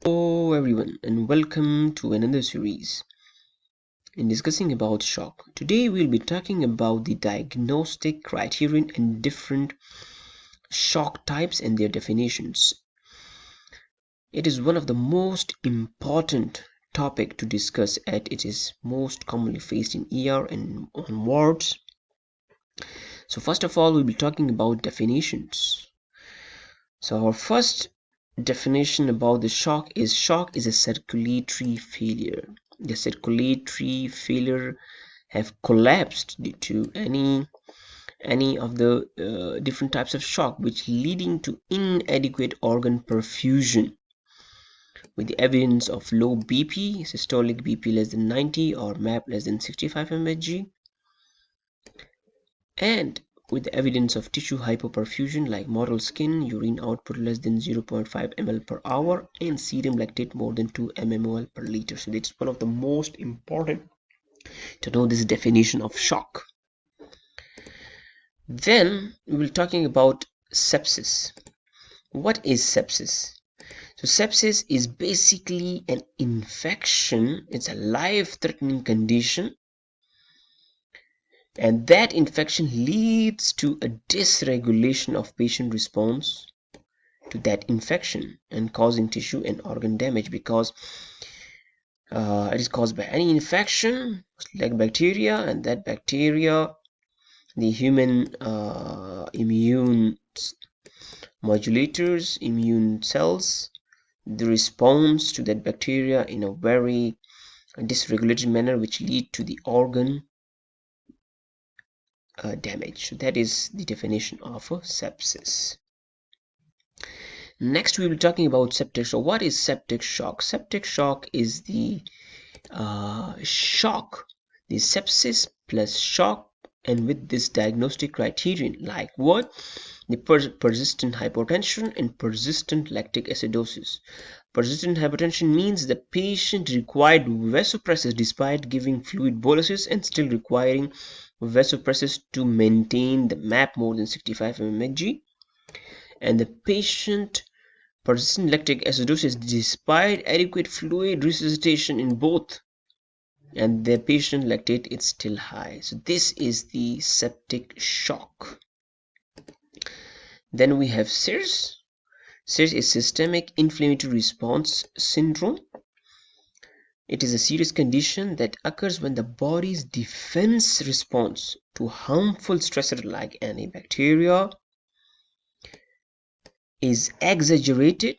Hello everyone and welcome to another series in discussing about shock. Today we'll be talking about the diagnostic criterion and different shock types and their definitions. It is one of the most important topic to discuss as it is most commonly faced in ER and on wards. So first of all we'll be talking about definitions. So our first definition about the shock is a circulatory failure. The circulatory failure have collapsed due to any of the different types of shock, which leading to inadequate organ perfusion with the evidence of low BP, systolic BP less than 90 or MAP less than 65 mmHg, and with the evidence of tissue hypoperfusion like mottled skin, urine output less than 0.5 ml per hour, and serum lactate more than 2 mmol per liter. So it's one of the most important to know this definition of shock. Then we will talking about sepsis. What is sepsis? So sepsis is basically an infection. It's a life-threatening condition, and that infection leads to a dysregulation of patient response to that infection and causing tissue and organ damage because it is caused by any infection like bacteria, and that bacteria, the human immune modulators, immune cells, the response to that bacteria in a very dysregulated manner, which lead to the organ damage. So that is the definition of sepsis. Next we will be talking about septic shock. What is septic shock? Septic shock is the shock, the sepsis plus shock, and with this diagnostic criterion like what? The persistent hypotension and persistent lactic acidosis. Persistent hypotension means the patient required vasopressin despite giving fluid boluses and still requiring vasopressin to maintain the MAP more than 65 mmHg, and the patient persistent lactic acidosis despite adequate fluid resuscitation in both, and the patient lactate is still high. So this is the septic shock. Then we have SIRS. SIRS is systemic inflammatory response syndrome. It is a serious condition that occurs when the body's defense response to harmful stressor like any bacteria is exaggerated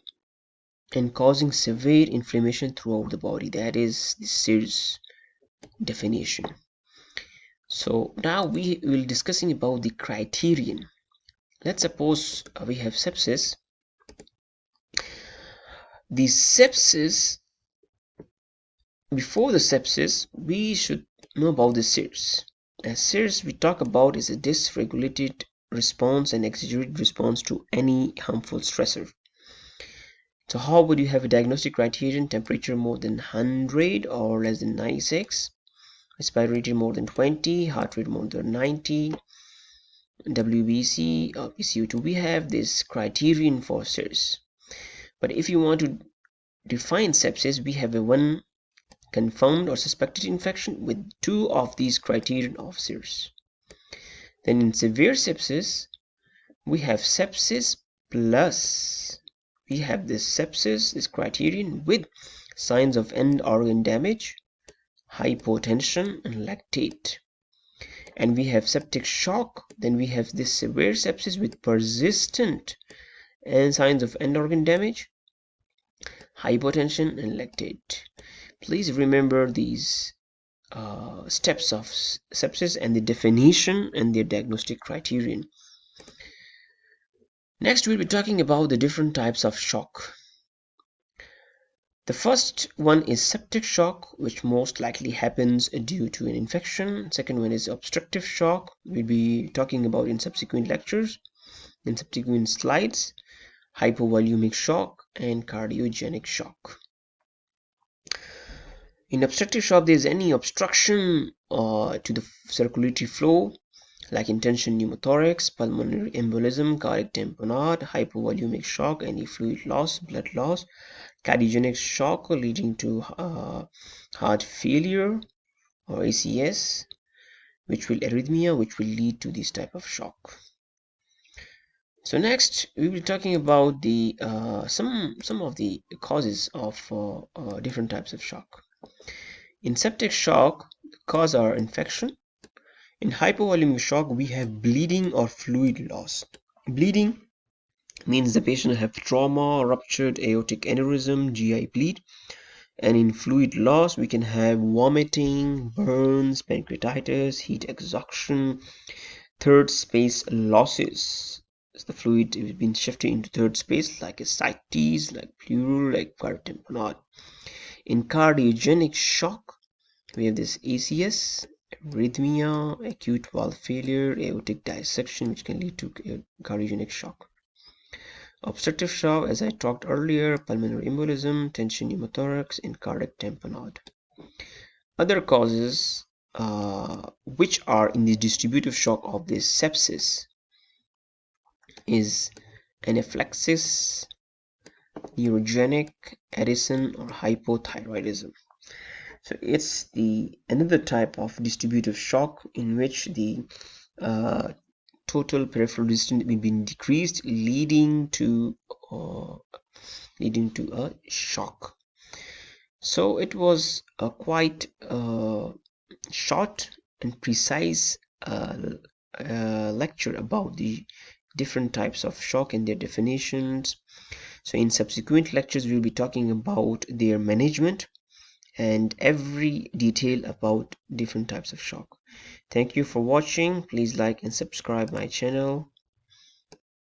and causing severe inflammation throughout the body. That is the SIRS definition. So now we will discussing about the criterion. Let's suppose we have sepsis. The sepsis, before the sepsis, we should know about the SIRS. As SIRS we talk about is a dysregulated response and exaggerated response to any harmful stressor. So how would you have a diagnostic criterion? Temperature more than 100 or less than 96, respiratory more than 20, heart rate more than 90, WBC or PCO2. We have this criterion for SIRS. But if you want to define sepsis, we have a one confirmed or suspected infection with two of these criterion of SIRS. Then in severe sepsis, we have sepsis plus we have this sepsis, this criterion with signs of end organ damage, hypotension, and lactate. And we have septic shock. Then we have this severe sepsis with persistent and signs of end organ damage, hypotension, and lactate. Please remember these steps of sepsis and the definition and their diagnostic criterion. Next we'll be talking about the different types of shock. The first one is septic shock, which most likely happens due to an infection. Second one is obstructive shock. We'll be talking about in subsequent lectures, in subsequent slides. Hypovolumic shock and cardiogenic shock. In obstructive shock, there is any obstruction to the circulatory flow, like intention pneumothorax, pulmonary embolism, cardiac tamponade, hypovolumic shock, any fluid loss, blood loss, cardiogenic shock leading to heart failure or ACS, which will arrhythmia, which will lead to this type of shock. So next, we will be talking about the some of the causes of different types of shock. In septic shock, the cause are infection. In hypovolemic shock, we have bleeding or fluid loss. Bleeding means the patient have trauma, ruptured aortic aneurysm, GI bleed. And in fluid loss, we can have vomiting, burns, pancreatitis, heat exhaustion, third space losses. As the fluid has been shifted into third space, like ascites, like pleural, like paratamponade. In cardiogenic shock, we have this ACS, arrhythmia, acute valve failure, aortic dissection, which can lead to cardiogenic shock. Obstructive shock, as I talked earlier, pulmonary embolism, tension pneumothorax, and cardiac tamponade. Other causes which are in the distributive shock of this sepsis is anaphylaxis, neurogenic, Addison, or hypothyroidism. So it's the another type of distributive shock in which the total peripheral resistance will be decreased, leading to a shock. So it was a quite short and precise lecture about the different types of shock and their definitions. So in subsequent lectures, we'll be talking about their management and every detail about different types of shock. Thank you for watching. Please like and subscribe my channel.